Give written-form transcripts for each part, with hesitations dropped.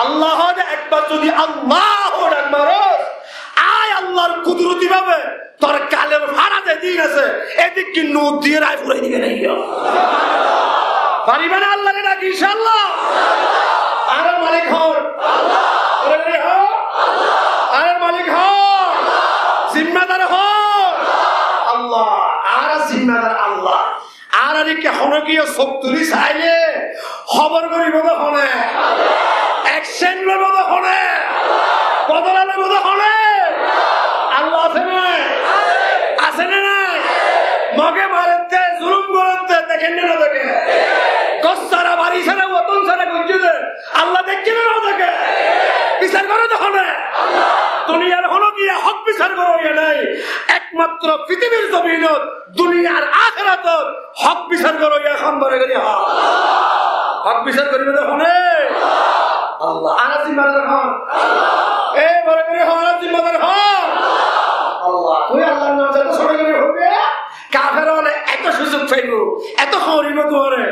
আল্লাহ একবার যদি আল্লাহ ডাক মারস, আয় আল্লাহর কুদরতি ভাবে তোর কালের ভাড়াতে দিন আছে এদিক কি নূর দিয়ে রায় ফুরাই দিবে নাই পারিবে না আল্লাহরে ডাক ইনশাআল্লাহ। আর মালিক হন আল্লাহ, আর মালিক হন জিম্মাদার হন আল্লাহ, আর জিম্মাদার আল্লাহ। আর আরে কেন গিয়ে সব তুলি চাইলে খবর করিব হনে, অ্যাকশন লব হনে, বদলালে বোধ হনে আল্লাহ আছে না, আছে না নাই? মগে মারতে জুলুম করতে দেখেন না দেখে, গছ ছাড়া বাড়ি ছাড়া ওতন ছাড়া গুঞ্জে আল্লাহ দেখছে না দেখে, বিচার করে তখন দুনিয়ার হলো গিয়ে হক বিচার করে নাই, একমাত্র পৃথিবীর জমিনত দুনিয়ার আখিরাত হক বিচার করে এখন বলে গেলি হক বিচার করিবে তখন আল্লাহ। আর জিম্মাদার হন এ বলে গেলি হন, জিম্মাদার হন আল্লাহ। তুই আল্লাহর নাম যত ছোট করে হবে কাফের হলে এত সুযোগ পাইব, এত করিব তোরে।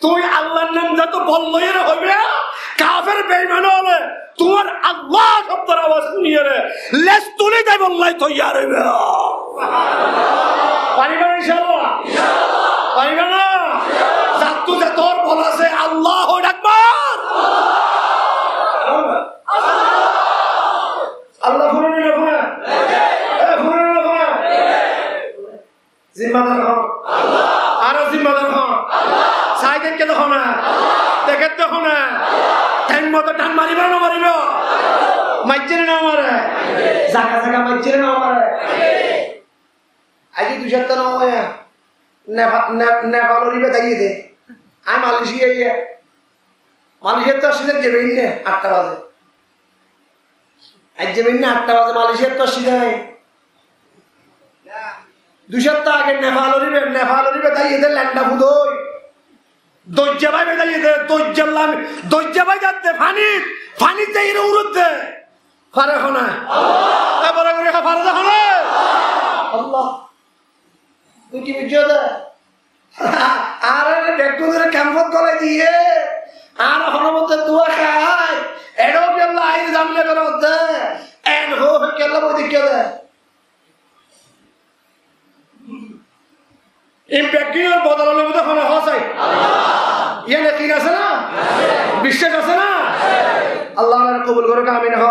তুই আল্লাহর নাম যত বললই হবে কাফের বেঈমান হলে তোমার আল্লাহ শব্দের আওয়াজ শুনিয়ে রে লেজ তুলে দেয় বললাই তৈয়ার হইবে। পারিবা ইনশাআল্লাহ? পারিবা না? জাতু যে তোর বল আছে আল্লাহু আকবার, আল্লাহ ফুরে নিল ফুরে, ফুরে নিল ফুরে। জিম্মাদার হন আল্লাহ, আর জিম্মাদার হন আল্লাহ। সাইকেল কে দেখো না, দেখে দেখো না, টাইম মতো টান মারিব না মারিব, মাইছে না মারে, জায়গা জায়গা মাইছে না মারে। আজ 2 সপ্তাহ নয় নেপাল রিবে তাকিয়ে দে, আমি মালয়েশিয়া গিয়ে মালয়েশিয়ার তো আসলে যাবেই না 8টা বাজে, আজ যাবেই না 8টা বাজে, মালয়েশিয়ার তো আসলে 2 সপ্তাহ আগে নেপাল রিবে তাকিয়ে দে ল্যান্ডা ফুদই দজ্জা ভাই বেদাইয়ে দে, দজ্জা ভাই যাচ্ছে ফানিতে এর উড়তে ফারে খনা বড় করে ফারে দেখো না আল্লাহ। তুই কি বুঝছো দে আর দেখো ধরে ক্যাম্পত গলায় দিয়ে আর হনমতে দুয়া খায় এডো কেল্লা আইন জামলে করতে এন হো কেল্লা বই দিকে দে ইম্প্যাক্টির বদলালে বোধ হয় হসাই ইয়ে নেকিন আছে না, বিশ্বাস আছে না? আল্লাহ কবুল করে আমিন। হ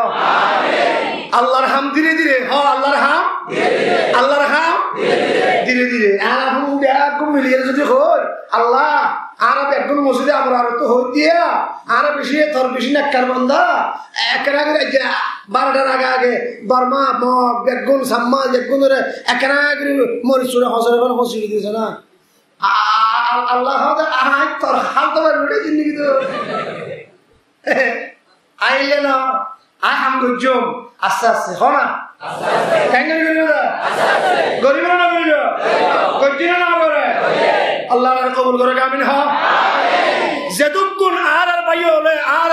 আল্লাহর হাম ধীরে ধীরে, হ আল্লাহর হাম ধীরে ধীরে। আর এখন মিলিয়ে যদি হই আল্লাহ আর একগুণ মসজিদে আমরা আর তো হই দিয়া আর বেশি তোর বেশি নাক্কার বন্ধা একের আগে 12টার আগে আগে বর্মা মগ বেগুন সাম্মা বেগুন একের আগে মরিচ চুড়ে হসরে ফেলে হসিয়ে দিয়েছে না আল্লাহ তোর হাল তোমার উঠে জিন্দগি তো আইলে না আয় হাম গজ্জম আস্তে আস্তে হ না গরিব না গরিব গজ্জি না করে আল্লাহ কবুল করে আমিন। হ যেটুকুন আর ভাই হলে আর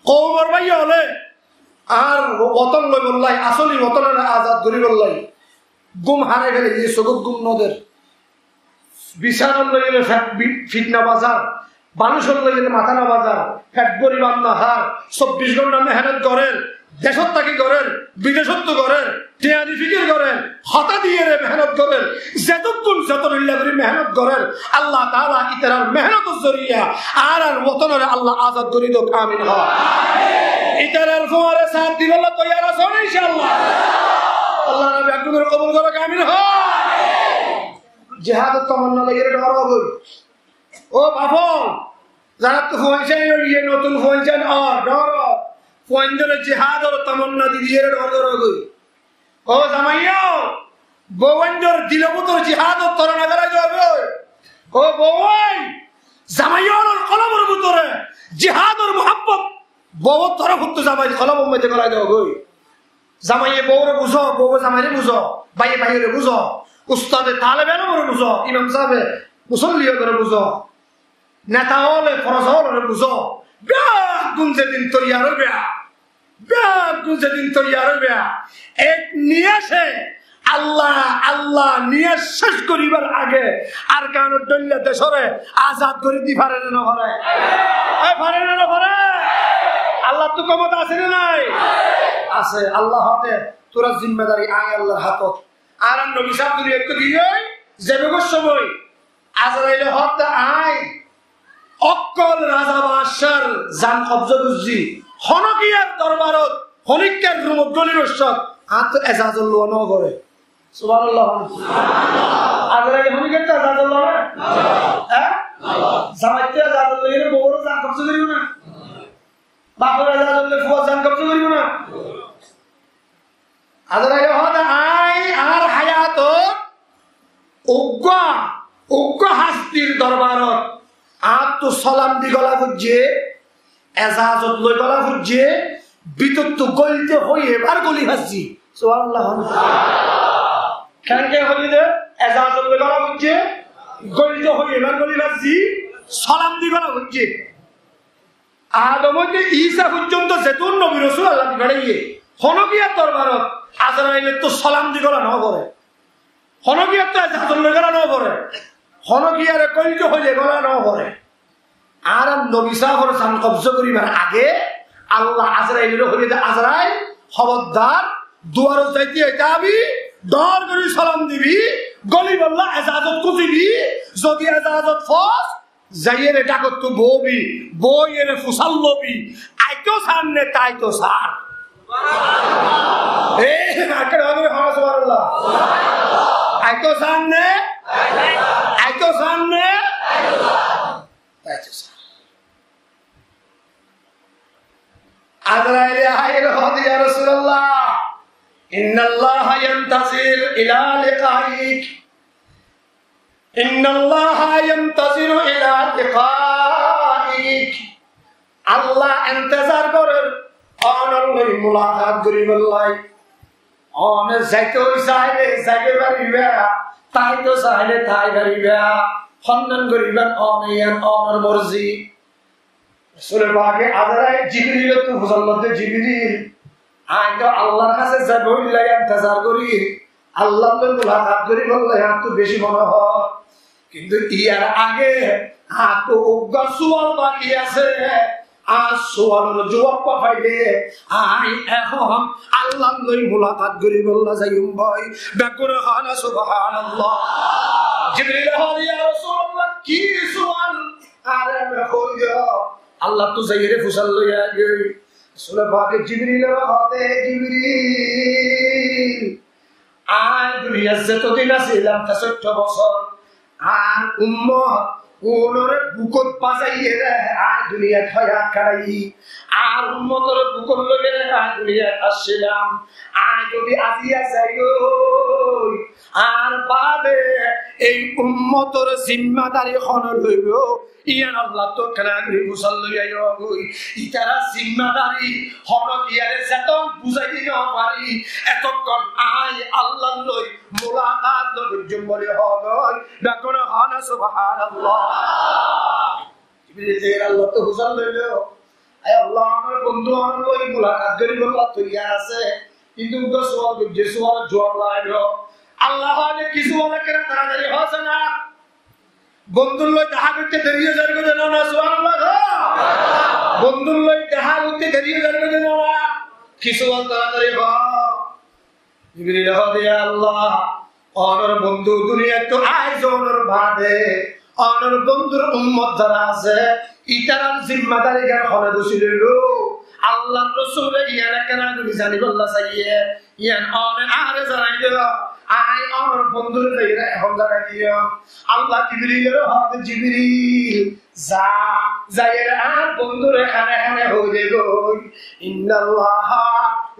কৌমর ভাই হলে আর বতন লই বললাই আসলি বতনের আজাদ ধরি বললাই গুম হারে গেলে যে সগত গুম নদের বিছানার লই গেলে ফিটনা বাজার, মানুষের লই গেলে মাথানা বাজার, ফ্যাট পরিমাণ না হার 24 ঘন্টা মেহনত করেন, দেশত থাকি করেন, বিদেশত্ব করেন, টিয়াদি ফিকির করেন, হতা দিয়ে মেহনত করেন, যেতক্ষণ যতরিল্লা করে মেহনত করেন আল্লাহ তাআলা ইতার মেহনতের জরিয়া আর ওতনের আল্লাহ আজাদ করি দোক আমিন। হ ইতার ফোয়ারে সাথ দিবল্লা তৈয়ার আছে ইনশাআল্লাহ আল্লাহ নবী আপনাদের কবুল করুক আমিন। হ জিহাদের তমন্না লাগে ডর হই ও বাফল যারা তো হইছেন ইয়ে নতুন হইছেন আর ডর ফোনদের জিহাদের তমন্না দিয়ে ডর হই ও জামাইও বওয়ানদের দিলবুতর জিহাদের তরনা করা যাবে ও বওয়াই জামাইওর কলমের ভিতরে জিহাদের মোহাব্বত বউ তরফ তো জামাই কলম মধ্যে করা যাবে জামাইয়ে বউরে বুঝো, বউ জামাইরে বুঝো, ভাইয়ে ভাইয়েরে বুঝো, উস্তাদে তালেবে করে বুঝো, ইমাম সাহেবে মুসল্লিও করে বুঝো, নেতা হলে ফরজ হলে বুঝো। ব্যাগুন যেদিন তৈয়ার হইবে, ব্যাগুন যেদিন তৈয়ার হইবে এক নিয়ে আসে আল্লাহ আল্লাহ নিয়ে শেষ করিবার আগে আর কারণ দল্লা দেশরে আজাদ করে দি পারে না পারে পারে না পারে আল্লাহ তো ক্ষমতা আছে না নাই? আছে। আল্লাহ হাতে তোরা জিম্মেদারি আয় আল্লাহর হাতত। আর নবী সাহেব দুনিয়া তো দিয়ে যাবে সময় আজরাইল হতে আয় অক্কল রাজা বাদশার জান কবজা বুঝি হনকিয়ার দরবারত হনিকার রুমত গলির রসত আত এজাজুল লোয়া ন করে সুবহানাল্লাহ। আজরাইল হনিকার তো এজাজুল লোয়া না হ্যাঁ জামাইতে এজাজুল লইরে বড় জান কবজা করিব না, বাপের এজাজুল লই ফুয়া জান কবজা করিব না। আজরাইল হতে আয় আর হায়াত উগ্র হাস্তির দরবারত আর তো সালাম দি গলা বুঝছে এজাজত লই গলা বুঝছে ভিতর তো গলিতে হই এবার গলি হাসছি সুবহানাল্লাহ। কেন কে হলিতে এজাজত লই গলা বুঝছে গলিতে হই এবার গলি হাসছি সালাম দি গলা বুঝছে। আদমকে ঈসা পর্যন্ত যেতুন নবী রাসূল আল্লাহ বেড়াইয়ে হনকিয়ার দরবারত আজরাইলের তো সালাম দি গলা ন করে, হনকিয়ার তো এজাজত লই গলা ন করে, হনকিয়ার গলিতে হইলে গলা ন করে। আর নবী সাহেবের জান কবজা করিবার আগে আল্লাহ আজরাইলের হইলে আজরাইল খবরদার দুয়ার যাইতে যাবি দর করে সালাম দিবি গলি বললা এজাজত কুতিবি যদি এজাজত ফস যাইয়ের ডাকত তো ববি বইয়ের ফুসাল লবি আইতো সামনে তাই তো সার এ আকের হবে সুবহানাল্লাহ আইতো সামনে আইতো সামনে তাই তো সার। আজরাইল আইল হদি ইয়া রাসূলুল্লাহ ইন্নাল্লাহা ইয়ানতাজির ইলা লিকাইক ইন্নাল্লাহা ইয়ানতাজিরু ইলা লিকাইক। আল্লাহ ইন্তজার করে অনর লই মুলাকাত করিবল্লাই অন যাইতে চাইলে যাইতে পারিবা তাই তো চাইলে তাই পারিবা সম্মান করিবেন অনিয়ান অনর মর্জি। রাসূলের পাকে আজরাইল জিবরিল তো হুজুরতে জিবরিল আই তো আল্লাহর কাছে যাবো লাগে ইন্তজার করি আল্লাহর লই মুলাকাত করিবল্লাই আর তো বেশি মনে হয় কিন্তু ইয়ার আগে আর তো উগ্র সুয়াল বাকি আছে আর সুয়ালের জবাব পাইলে আই এখন আল্লাহ লই মুলাকাত করি বললা যাইম ভাই বেকুর হানা সুবহানাল্লাহ। জিবরিল ইয়া রাসূলুল্লাহ কি সুয়াল আরে মে কইয়া আল্লাহ তো যাইরে ফুসাল লইয়া গই রাসূল পাক জিবরিলের হাতে জিবরিল আই দুনিয়াতে যতদিন ছিলাম 64 বছর আর উম্মত ওনরে বুকত বাজাইয়ে রে আর দুনিয়া খায়া খাই আর উম্মতরে বুকত লগে রে আর দুনিয়া আসছিলাম আর যদি আজিয়া যাই আর বাদে এই উম্মতর জিম্মাদারি খন লইব ইয়ান আল্লাহ তো কানাগরি মুসাল লইয়া গই ইতারা জিম্মাদারি হন ইয়ারে যেতন বুঝাই দিতে পারি এতক্ষণ আই আল্লাহ লই মুলাকাত লইজম বলে হয় ডাকন হানা সুবহানাল্লাহ। জিবরিল যে আল্লাহ তো হুসাল লইলো আয় আল্লাহ আমার বন্ধু আমার লই মুলাকাত করি বললা তো ইয়া আছে কিন্তু তো সওয়াল যে সওয়াল জবাব লাইলো আল্লাহ হলে কিছু বলে কেন তাড়াতাড়ি হচ্ছে না বন্ধুর লই দেখা করতে দেরিয়ে যাবে না না সুবহানাল্লাহ বন্ধুর লই দেখা করতে দেরিয়ে যাবে না না কিছু বল তাড়াতাড়ি হ। জিবরিল হদে আল্লাহ অনর বন্ধু দুনিয়া তো আয়োজনের বাদে অনর বন্ধুর উম্মত যারা আছে ইতারার জিম্মাদারি গান হলে বসিল আল্লাহর রাসূল ইয়ানা কেন তুমি জানি বললা চাইয়ে ইয়ান অনে আরে জানাই দিও আই অনর বন্ধুর দেইরা এখন জানাই দিও আল্লাহ জিবরিলের হাতে জিবরিল যা যায়ের আর বন্ধুর এখানে এখানে হইলে গই ইন্নাল্লাহা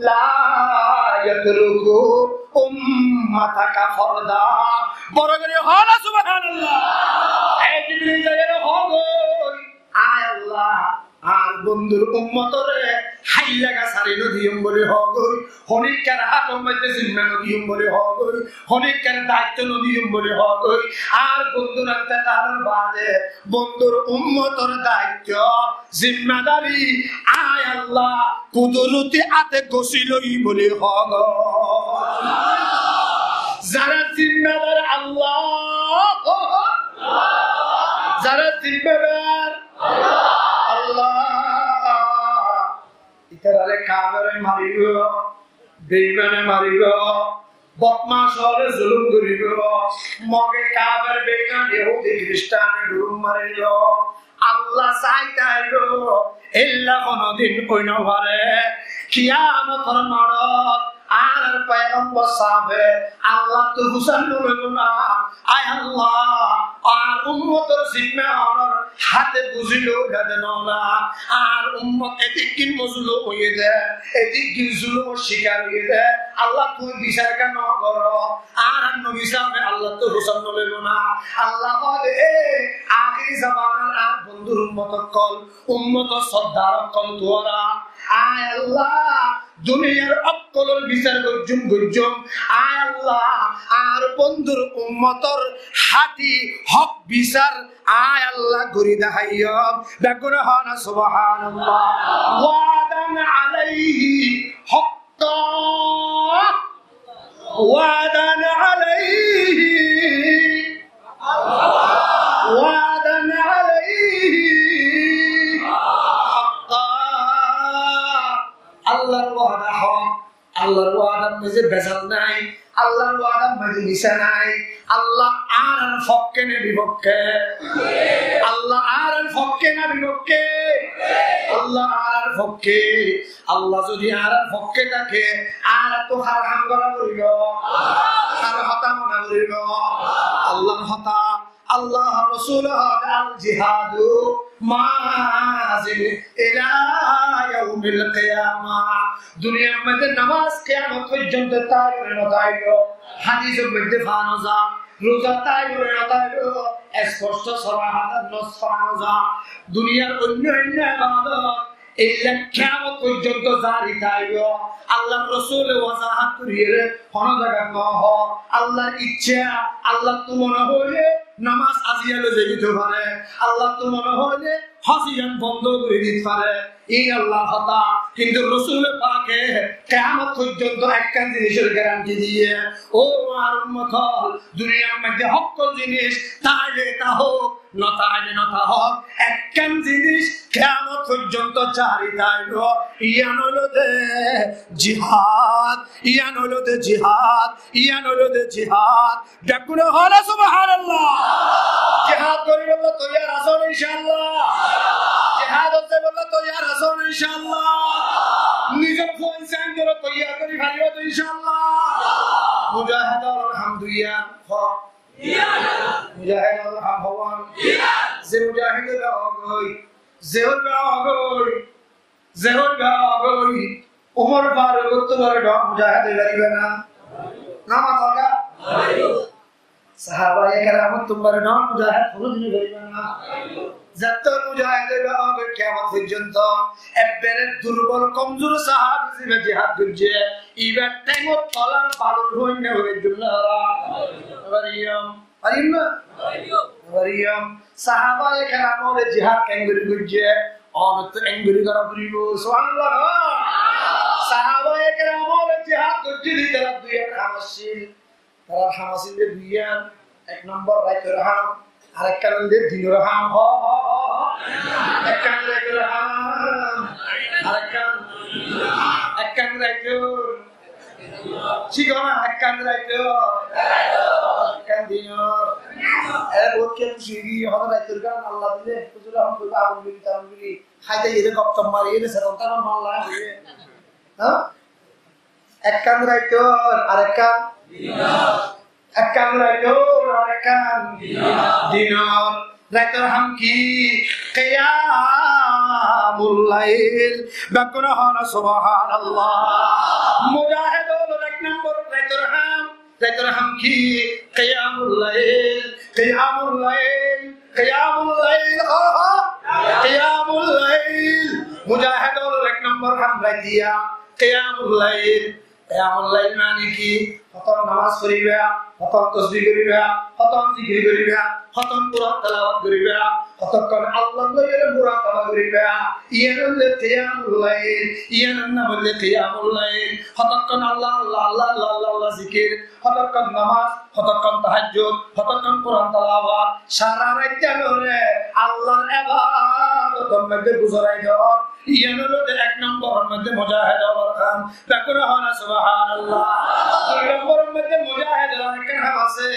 লা ইয়াতরুকু উম্মাতাকা ফরদা বড় করে হলা সুবহানাল্লাহ। এই জিবরিল যায়ের হগই আয় আল্লাহ আর বন্ধুর উম্মতরে হাইলাগা সারি নদিয়ম বলে হগই হনিকার হাতম মধ্যে জিম্মা নদিয়ম বলে হগই হনিকার দায়িত্ব নদিয়ম বলে হগই আর বন্ধুর আনতে তার বাদে বন্ধুর উম্মতর দায়িত্ব জিম্মাদারি আয় আল্লাহ কুদরতি আতে গসিলই বলে হগ যারা জিম্মাদার আল্লাহ যারা জিম্মাদার আল্লাহ ইতারে কাফেরে মারিব বেঈমানে মারিব বদমাশ হলে জুলুম করিব মগে কাফের বেঈমান ইহুদি খ্রিস্টানে ডুম মারিল আল্লাহ চাইতাইলো এল্লা কোনদিন কইন পারে কিয়ামতের মাঠত আর পয়গম্বর সাহেবে আল্লাহ তো হুসাইন লইল না আয় আল্লাহ আর উম্মতের জিম্মা আমার হাতে বুঝিল দেন না আর উম্মত এদিকিন মজলু হইয়ে দে এদিকিন জুলুম শিকার হইয়ে দে আল্লাহ তুই বিচার কেন কর আর নবী সাহেবে আল্লাহ তো হুসাইন লইল না আল্লাহ বলে আখির জামানার আর বন্ধুর উম্মত কল উম্মত সর্দার কল তোরা আয় আল্লাহ দুনিয়ার অকলর বিচার গর্জুম আয় আল্লাহ আর বন্ধুর উম্মতর হাতি হক বিচার আয় আল্লাহ করি দেখাইয়া বেগুন হন সুবহানাল্লাহ ওয়াদান আলাইহি হাক্কা ওয়াদান আলাইহি ওয়াদান আলাইহি আল্লাহর ওয়াদা হক আল্লাহর ওয়াদার মধ্যে বেজাল নাই আল্লাহর ওয়াদার মধ্যে মিশা নাই আল্লাহ আর ফক্কে না বিপক্ষে আল্লাহ আর ফক্কে না বিপক্ষে আল্লাহ আর ফক্কে আল্লাহ যদি আর ফক্কে থাকে আর তো হারাম করা করিল আর হতা মনা করিল আল্লাহর হতা আল্লাহ রাসূল আল জিহাদু মাযিল ইলা ইয়াউমিল কিয়ামা দুনিয়ার মধ্যে নামাজ কিয়ামত পর্যন্ত তাইরে নতাইলো হাদিসের মধ্যে ফানজা রোজা তাইরে নতাইলো স্পষ্ট সরাহাত নস ফানজা দুনিয়ার অন্য ইবাদত ইল্লা কিয়ামত পর্যন্ত জারি তাইলো আল্লাহর রাসূল ওয়াজাহাত করিয়ে কোন জায়গা ন হ আল্লাহর ইচ্ছা আল্লাহ তো মনে হইলে নামাজ আজিয়ালে যেতে পারে আল্লাহ তো মনে হইলে হাসিয়ান বন্ধ করে দিতে পারে এই আল্লাহ হতা কিন্তু রাসূল পাকে কিয়ামত পর্যন্ত একটা জিনিসের গ্যারান্টি দিয়ে ও আর উম্মত দুনিয়ার মধ্যে হকল জিনিস তাইলে তা হোক না তাইলে না তা হোক একটা জিনিস কিয়ামত পর্যন্ত জারি থাকলো ইয়ান হলো দে জিহাদ ইয়ান হলো দে জিহাদ ইয়ান হলো দে জিহাদ দেখুন হলো সুবহানাল্লাহ জিহাদ করিব তো ইয়া রাসূল ইনশাআল্লাহ জিহাদ হতে বললে তো ইয়া রাসূল ইনশাআল্লাহ নিজের পয়সা করে তৈরি করি ভালিব তো ইনশাআল্লাহ মুজাহিদ আলহামদুলিল্লাহ মুজাহিদ আলহামদুলিল্লাহ যে মুজাহিদ গাওই জেহর গাওই উমর ফারুক তোমার ডক মুজাহিদ করিবে না নামাজ লাগা সাহাবায়ে কেরাম তোমার নাম মুজাহিদ কোনদিন করিবে না যত মুজাহিদের হবে কিয়ামত পর্যন্ত এবারে দুর্বল কমজোর সাহাবী যে জিহাদ করছে ইবার টাইমত তলার বালুর হইনে হয়ে দুল্লাহরা মারিয়াম সাহাবায়ে কেরাম ওরে জিহাদ কেঙ্গুরি করছে অনত এঙ্গুরি করা করিব সুবহানাল্লাহ সাহাবায়ে কেরাম ওরে জিহাদ করছে তারা দুই হামাসিল দুইয়ান এক নম্বর রাইতের হাম আরেক কারণে দিনের হাম এক কান রাইতের হাম আরেক কান রাইতের ঠিক না এক কান রাইতের এক কান দিনের এর বহুত কে খুশি হবে রাইতের গান আল্লাহ দিলে হুজুর হাম কইবা আবুল বিল তারবিলি খাইতে এর কপ্তম মারি এর সেরকম তার মাল্লা হইবে হ্যাঁ এক কান রাইতের আরেক কান এক কান রাইতের আরেক কান দিনের রাইতের হাম কি কিয়ামুল লাইল বাকুন হনা সুবহানাল্লাহ মুজাহিদ হলো এক নম্বর রাইতের হাম কি কিয়ামুল লাইল মুজাহিদ হলো এক নম্বর হাম রাইতিয়া কিয়ামুল লাইল মানে কি কতন নামাজ পড়িবা কতন তাসবিহ করিবা কতন জিকির করিবা কতন কোরআন তেলাওয়াত করিবা কতক্ষণ আল্লাহর লইরে মুরাকাবা করিবা ইয়ানুল কিয়ামুল লাইল ইয়ানুন বলে কিয়ামুল লাইল কতক্ষণ আল্লাহ আল্লাহ আল্লাহ আল্লাহ আল্লাহ জিকির কতক্ষণ নামাজ কতক্ষণ তাহাজ্জুদ কতক্ষণ কোরআন তেলাওয়াত সারা রাত জানরে আল্লাহর ইবাদতের মধ্যে গুজারাই দাও ইয়ান হলো এক নম্বরের মধ্যে মুজাহিদ হওয়ার কাম তাকরা হনা সুবহানাল্লাহ দুই নম্বরের মধ্যে মুজাহিদ হওয়ার কাম আছে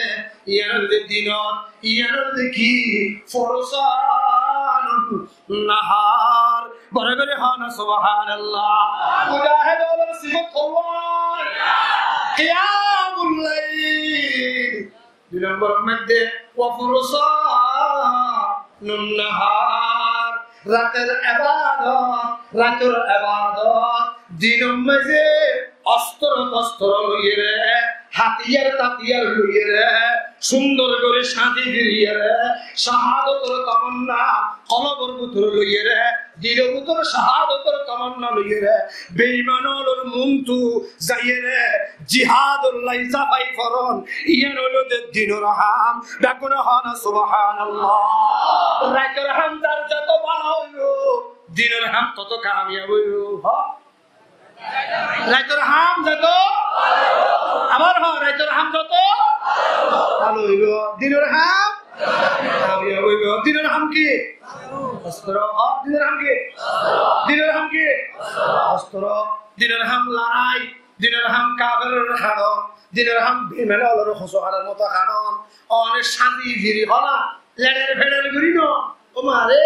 ইয়ান হলো দিনত ইয়ান হলো কি ফরসানুন নাহার বরগরে হনা সুবহানাল্লাহ মুজাহিদ হওয়ার সিফত হলো কিয়ামুল লাইল দুই নম্বরের মধ্যে ওয়া ফরসানুন নাহার রাতের ইবাদত দিনের মাঝে অস্ত্র লইয়ে রে হাতিয়ার লইয়ে রে সুন্দর করে সাজি ফিরিয়ে রে শাহাদতের তামান্না কলবের ভিতর লইয়ে রে দিলের ভিতর শাহাদতের তামান্না লইয়ে রে বেঈমানের মুনতু যাইয়ে রে জিহাদুল্লাহ সাফাই ফরন ইয়ান হলো দিনের হাম ডাকুন হানা সুবহানাল্লাহ রাতের হাম তার যত ভালো হইলো দিনের হাম তত কামিয়াব হইলো রাতের হাম যত আবার রাতের হাম যত ভালো হইব দিনের হাম কামিয়াব হইব দিনের হাম কি অস্ত্র দিনের হাম কি অস্ত্র দিনের হাম লড়াই দিনের হাম কাফেরের খাড়ন দিনের হাম বেমেলার খসহারের মতো খাড়ন অনেক শান্তি ফিরি হলা লেডের ফেডের ঘুরি ন ও মারে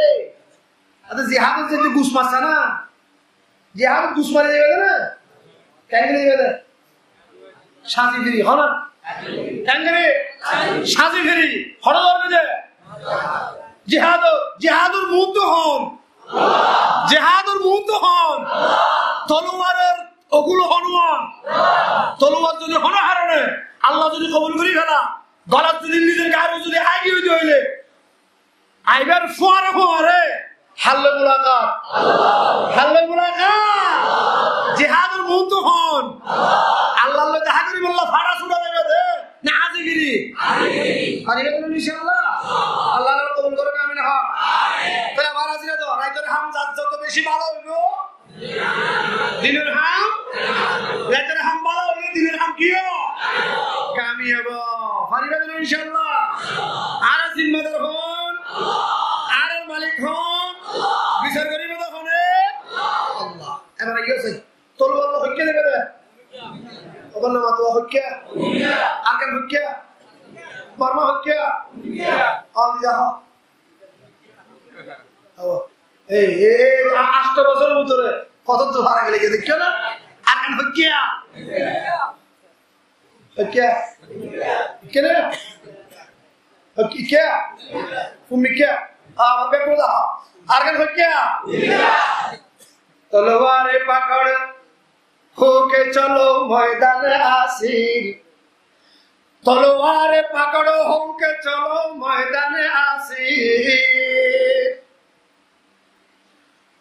আচ্ছা জিহাদের যে ঘুষ মারছে না জিহাদ ঘুষ মারি যাবে না কেন যাবে শান্তি ফিরি হলা কেঙ্গরে সাজি ফেরি হড় ধরবে যে জিহাদুর মুক্ত হন তলোয়ারের ওগুলো হনুমান তলোয়ার যদি হন হারণে আল্লাহ যদি কবুল করি ফেলা গলার যদি নিজের গায়ে যদি আগে হইতে হইলে আইবার ফোয়ারে হাল্লে মুলাকাত জিহাদুর মুক্ত হন আল্লাহ দেখা করি বললা ফাড়া ছুড়া দেবে না আজিগিরি আরে ইনশাআল্লাহ আল্লাহ কবুল করবে আমিন হ্যাঁ তাহলে আমার আজিরা তো রাইতের হাম যত বেশি ভালো হইব দিনের হাম রাইতের হাম ভালো হইলে দিনের হাম কি হবে কামিয়াব পারিবে তো ইনশাআল্লাহ আর জিম্মাদার হন আর মালিক হন বিচার করিবে তখন আল্লাহ এবারে কি আছে তলওয়ার হইকে দেবে ওগুলো মাতো হইকে আর কেন হইকে বর্মা হইকে আল্লাহ এই 8 বছরের ভিতরে কত তো ভাড়া গেলে দেখছো না আর কেন হইকে কেন হইকে তুমি কে আমাকে বলা আর কেন হইকে তলোয়ারে পাকড় होके चलो मैदान आसिर तलवार पकड़ो होके चलो मैदान आसिर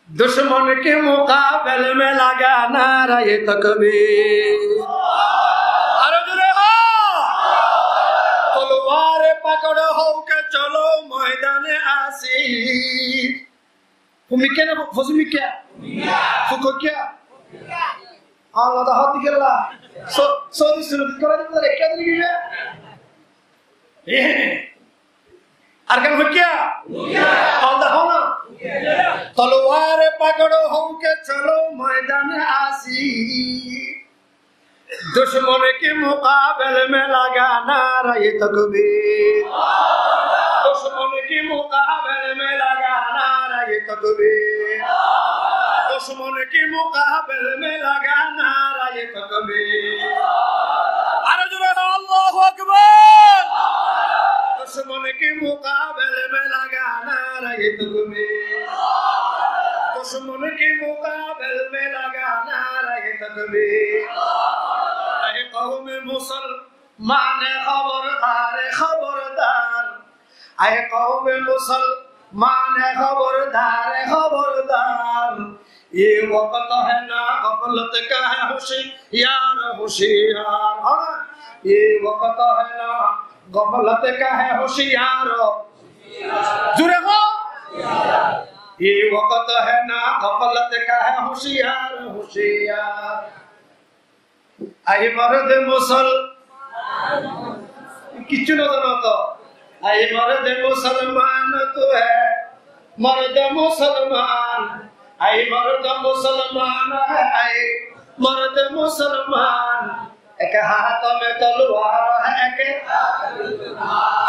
दुश्मन के मुकाबले में लगा नारे तकबीर तलवार पकड़ो होके चलो मैदान आसिर फुमिके ना फुमिके फुको क्या Allah dah hati kela, so disuruh kalau itu mereka tu ni je. Arkan hukya, Allah hona. तलवार पकड़ो होके चलो मैदान आसिर दुश्मन के मुकाबले में लगा नारे तकबीर दुश्मन के मुकाबले में लगा नारे तकबीर दुश्मन के मुकाबले में लगा नारे तकबीर अरे जो अल्लाहु अकबर दुश्मन के मुकाबले में लगा नारे तकबीर दुश्मन के मुकाबले में लगा नारे तकबीर ऐ कौम मुसलमान खबरदार खबरदार ऐ कौम मुसलमान खबरदार खबरदार ये वक्त है ना गफलत का है होशियार होशियार ये वक्त है ना गफलत का है होशियार जुड़े हो ये वक्त है ना गफलत का है होशियार होशियार आई मर्द मुसल किच्चू न तो आई मर्द मुसलमान तो है मर्द मुसलमान আই মর্দ মুসলমান আই মর্দ মুসলমান এক হাত মে তলোয়ার এক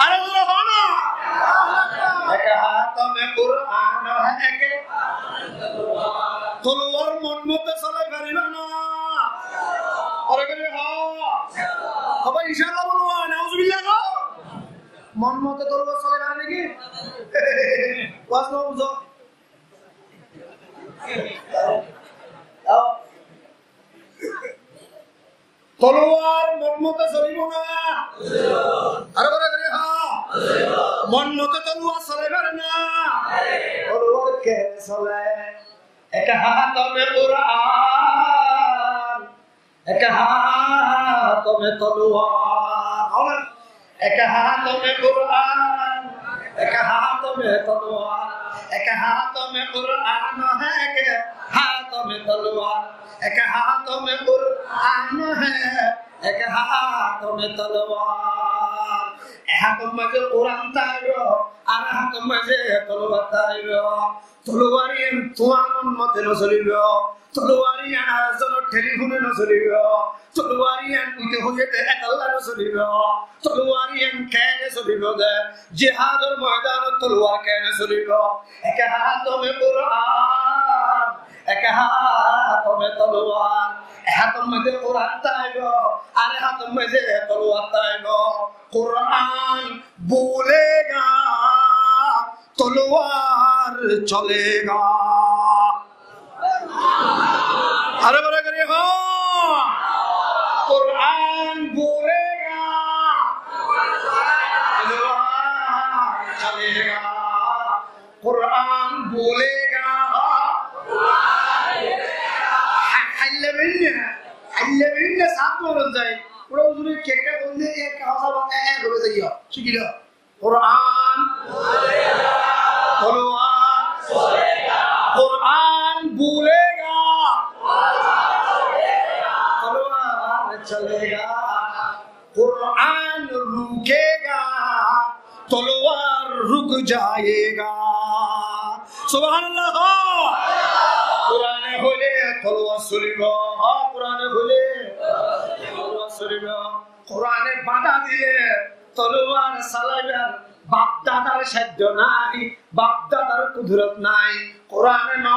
আরে বলো না এক হাত মে কুরআন এক তলোয়ার মন মতো চলাই পারিব না আরে করে বাবা ইনশাআল্লাহ বলো নাউজুবিল্লাহ গো মন মতো তলোয়ার চলাই পারে নাকি ওয়াজ না বুঝো তলোয়ার মন মতো চলিব না আরে বলে করে মন মতো তলোয়ার চলাই পারে না তলোয়ার কে চলে এক হাত মে কুরআন এক হাত মে তলোয়ার এক হাত মে কুরআন এক হাত মে তলোয়ার এক হাত মে কুরআন है एक हाथ में तलवार एक हाथ में कुरआन है एक हाथ में तलवार हाथ में कुरआन तायो আর হাত মাঝে তলোয়ার তাইও তলোয়ারিয়ান তোমার মন মতে নচলিব তলোয়ারিয়ান আজন টেলিফোনে নচলিব তলোয়ারিয়ান উঠে হইতে একলা নচলিব তলোয়ারিয়ান কেনে চলিব দে জিহাদৰ ময়দানত তলোয়ার কেনে চলিব এক হাত মে কুরআন এক হাত মে তলোয়ার হাত মাঝে কুরআন তাইও আর হাত মাঝে তলোয়ার তাইও कुरान बोलेगा तलवार चलेगा अरे बोले करिए हो कुरान बोलेगा तलवार चलेगा कुरान बोलेगा हल्ले साथ बोल जाए ওরা হুজুরে কেকা বললে এক কথা বলতে এক হবে যাইও শিখিল কুরআন बोलेगा तलवार चलेगा कुरआन बोलेगा तलवार चलेगा कुरआन रुकेगा तलवार रुक जाएगा सुभान अल्लाह कुराने হলে তলোয়ার চলিব কুরানে হলে কোরআনে বাধা দিলে তলোয়ার চালাইবার বাপ দাদার সাধ্য নাই বাপ দাদার কুদরত নাই কোরআনে ন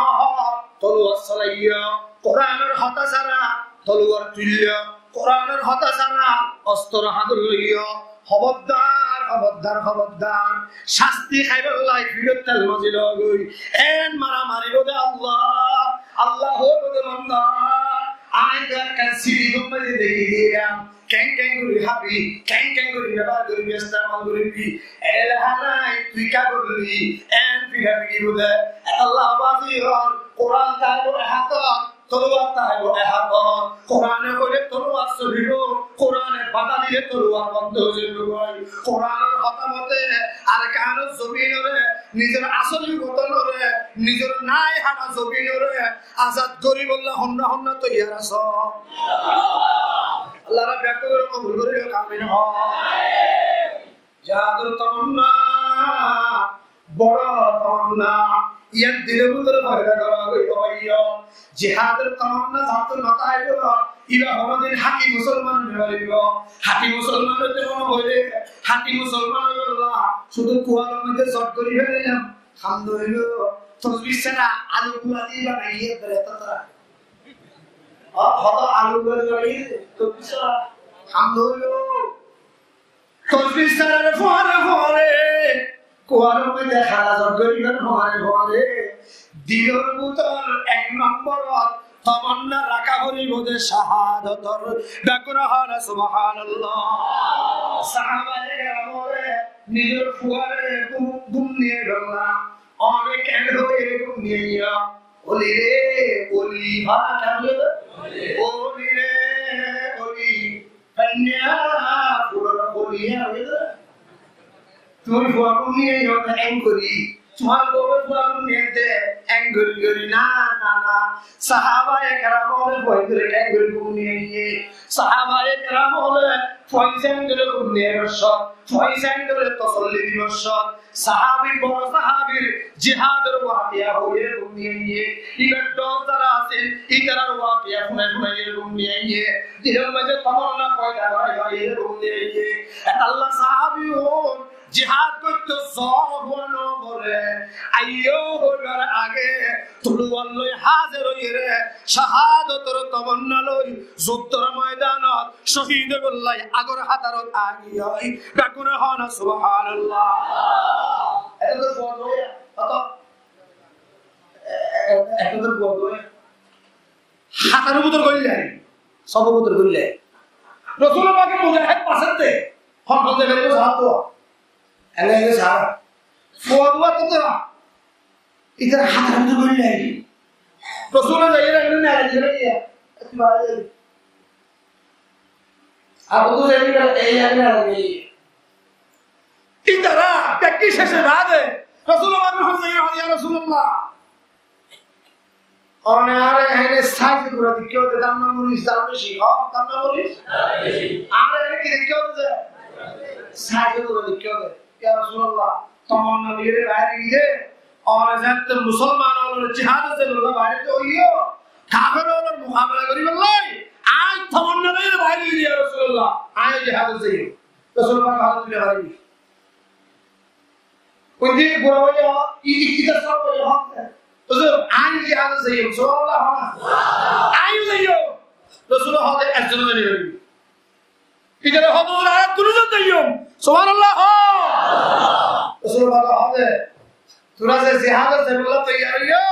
তলোয়ার চালাইয়া কোরআনের হতা ছাড়া তলোয়ার তুলিয়া কোরআনের হতা ছাড়া অস্ত্র হাত লইয়া খবরদার খবরদার খবরদার শাস্তি খাইবার লাই ফিরত তেল মাজিল গই এন মারামারি ওদে আল্লাহ আল্লাহ ওদে বান্দা আইদার কাসিরি গুম্মে দেইয়া কেন কেন করি হাবি কেন করি ব্যবহার করি ইস্তেমাল করি এলাহানাই তুই কা করলি এন ফিরাবি বলে আল্লাহ বাজি হল কোরআন তাইবো হাত তলোয়ার তাইবো হাত কোরআনে কইলে তলোয়ার চলিব কোরআনে বাধা দিলে তলোয়ার বন্ধ হয়ে যাবে কোরআনের কথা মতে আর কানো জমিনরে নিজের আসলি গতনরে নিজের নাই হাঁটা জমিনরে আজাদ করিব আল্লাহ হন্না হন্না তৈয়ার আছ আল্লাহ রা ব্যাক করে কবুল করে আমিন আমিন জাদুর তামান্না বড় তামান্না ইয়ার দিলের ভিতরে ভয়টা করা হইল ভাইয়া জিহাদের তামান্না জাতুর মাথায় হইল ইবা হরদিন হাকি মুসলমান হইল হাকি মুসলমান হইতে মনে হইলে হাকি মুসলমান হইল শুধু কুয়ার মধ্যে জট করি ফেললাম খান্দ হইল তসবিহ ছাড়া আলু গুলা দিয়ে বানাইয়ে ধরে তারা হতো আলু গুলা দিয়ে তসবিহ ছাড়া খান্দ হইল তসবিহ ছাড়া ফরে ফরে কুয়ার মধ্যে খালা জট করিবেন ফরে ফরে দিলর ভিতর এক নম্বর তামান্না রাখা হইব যে শাহাদাতর ডাকরাহার সুবহানাল্লাহ সাহাবায়ে কেরামরে নিজের ফুয়ারে গুম নিয়ে গেলা অনেক কেন এরকম নিয়ে ওলি রে ওলি ভাড়া কামলে ওলি রে ওলি কন্যা পুরো ওলি হইল তুমি ফুয়া গুম নিয়ে যখন এম করি তোমার গোবে পুরান নিতে অ্যাঙ্গল করি না না না সাহাবায়ে কেরাম হলে ভয় করে অ্যাঙ্গল নিয়ে সাহাবায়ে কেরাম হলে পয়সান করে নিয়ে বসত পয়সান করে তসল্লি দিবস সাহাবী বড় সাহাবীর জিহাদের ওয়াকিয়া হয়ে নিয়ে ইগর দোজারা আছে ইগরার ওয়াকিয়া শুনে শুনে নিয়ে দিলের মাঝে তমন্না পয়দা হয় নিয়ে আল্লাহ সাহাবী হন জিহাদ করতে সবন করে আইয়ো হবার আগে তলোয়ার লই হাজির হইরে শাহাদাতের তমন্না লই যুদ্ধের ময়দানত শহীদ বল্লাই আগর হাতারত আগি হই ডাকুন হন সুবহানাল্লাহ এটা তো বড় অত এটা তো বড় হাতার ভিতর কইলে সব ভিতর কইলে রাসূল পাকে মুজাহিদ পাশে হন বলতে বেরিয়ে সাহায্য এলাইলে সারা ফোয়াদুয়া তোরা ইধর হাতার ভিতর কইলে রাসূল যাইরা এনে আইলে अब तो ये कर ए आने लगी इधर आ टक्की से बाद रसूलुल्लाह या रसूलुल्लाह और आ रहे हैं ने साइड पूरा क्यों दे दामना मुरी सामने शी हां दामना मुरी आ रहे हैं कि क्यों दे साइड पूरा क्यों दे या रसूलुल्लाह तमन्ना मेरे बाहर ये और जब मुसलमानों ने जिहाद से लोग बाहर तो यो काफिरों ने मुकाबला करी वल्लाह आज तमन्ना मेरे बाहर ये रसूलुल्लाह आए जिहाद से रसूलुल्लाह का हाथ ले बाहर उनकी बुराइयां इधर सब यहाँ है उधर आने जिहाद से रसूलुल्लाह आए नहीं रसूलुल्लाह हाथ ऐसे नहीं है इधर हाथ उधर आया तुरंत नहीं हो सुभानअल्लाह रसूलुल्लाह का हाथ है तुरंत से जिहाद से बोला तैयारी हो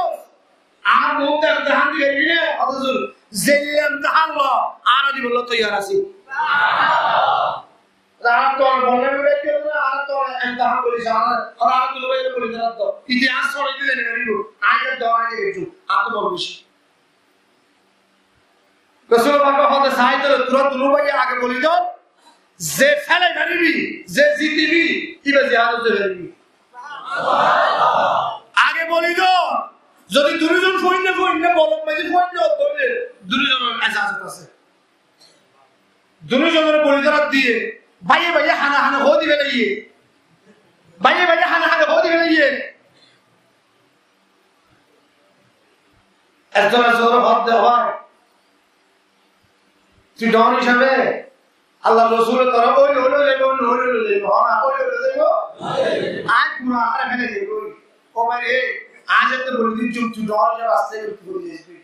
आप लोग का इम्तिहान भी करेंगे ना हजूर ज़ेल इम्तिहान लो आना दी बोला तैयार आसी रात तो बोलने में बैठे हो ना रात तो इम्तिहान बोली जाना और रात तो लोग ये बोली जाना तो इतिहास छोड़ के देने वाली हो आज जब दवा नहीं लेती आप तो बोल बिशी रसूल पाक का हाथ साइड तो तुरंत लोग ये आगे बोली जाओ ज़े फैले गरीबी ज़े जीती भी इबे ज़ियादत से गरीबी आगे बोली जाओ যদি দুইজন ফইনে বলক মাঝে ফইনে ধরে দুইজনের ইজাজত আছে দুইজনের পরিচয় দিয়ে ভাইয়ে ভাইয়ে হানা হানা হো দিবে লাইয়ে ভাইয়ে ভাইয়ে হানা হানা হো দিবে লাইয়ে একজন জোরে হাত দেওয়া তুই ডন হিসাবে আল্লাহ রাসূলের তরফ ওই হলো লেবো না ওই হলো লেবো আজ পুরো আর ফেলে দেব ও মারে आज तो बोल दी चुप चुप डॉल जब आस्ते करके बोल दी इसमें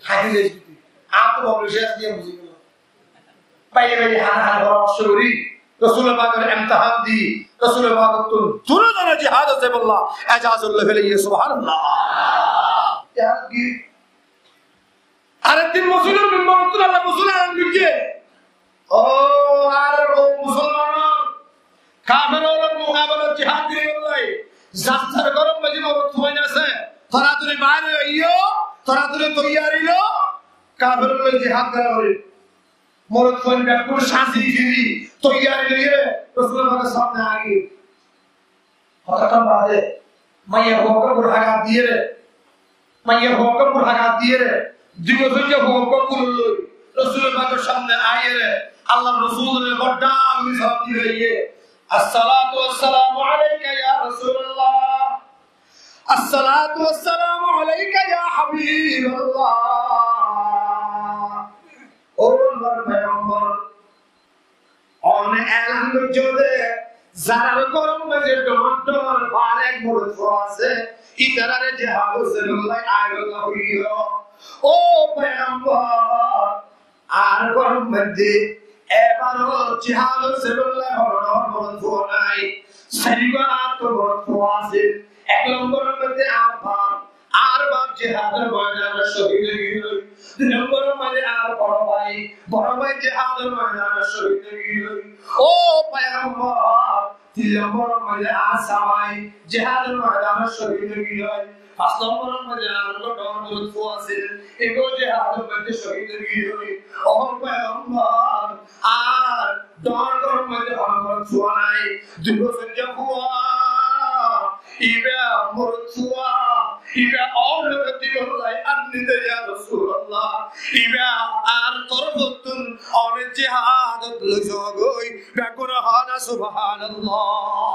खाती ले इसमें आप तो बबलशेस दिया मुझे को पहले मेरी हाना बड़ा शुरूरी रसूल पाक ने इम्तिहान दी रसूल पाक तुरंत ना जिहाद से बोला एजाजुल्लाह फिल सुभान अल्लाह यार की अरे दिन मुस्लिम मिंबर तो अल्लाह मुसलमान लिखे ओ अरे वो मुसलमान काफिरों के मुकाबले जिहाद दी बोलाई जातर गरम मजी मरत होय আছে তোরা তুই বাইরে আইও তোরা তুই তৈয়ারি লো কাফেরুল জিহাদ করা হবে মরত কোন ব্যাকুল শান্তি ফিরি তৈয়ারি লইয়ে রাসূলুল্লাহর সামনে আগে হঠাৎ বাদে মাইয়া হোক বুরহাগা দিয়ে রে মাইয়া হোক বুরহাগা দিয়ে রে দিগো সঞ্জে হোক কুল রাসূলুল্লাহর সামনে আয়ে রে আল্লাহর রাসূলের বড় মিসাব দিয়ে الصلاة والسلام عليك يا رسول الله الصلاة والسلام عليك يا حبيب الله أول پیغمبر آن اعلان کرده زرار کرم مجھے ڈونٹور بالک مرد فراسه ادرار جهاد رسول الله آیه ہوئی ہو او پیغمبر آن کرم مجھے এবারো জিহাদ রাসূলুল্লাহ হরণ ফোনাই শরীবা তো ফোয়াসে এক নম্বরের মধ্যে আর বাপ জিহাদের ময়দানে শহীদ হইল দুই নম্বরের মধ্যে আর বড় ভাই জিহাদের ময়দানে শহীদ হইল ও পয়গম্বর তিন নম্বরের মধ্যে আর সবাই জিহাদের ময়দানে শহীদ হইল পাঁচ নম্বরের মধ্যে আর ডর ফোয়াসে এগো জিহাদের মধ্যে শহীদ হইল ও পয়গম্বর আর ডর মধ্যে হরণ ফোনাই দুই বছর যখন ইবা মরতুয়া ইবা অনর দিলাই আপনি দে ইয়া রাসূলুল্লাহ ইবা আর তরবতুন অনে জিহাদত লজগই বেকুন হানা সুবহানাল্লাহ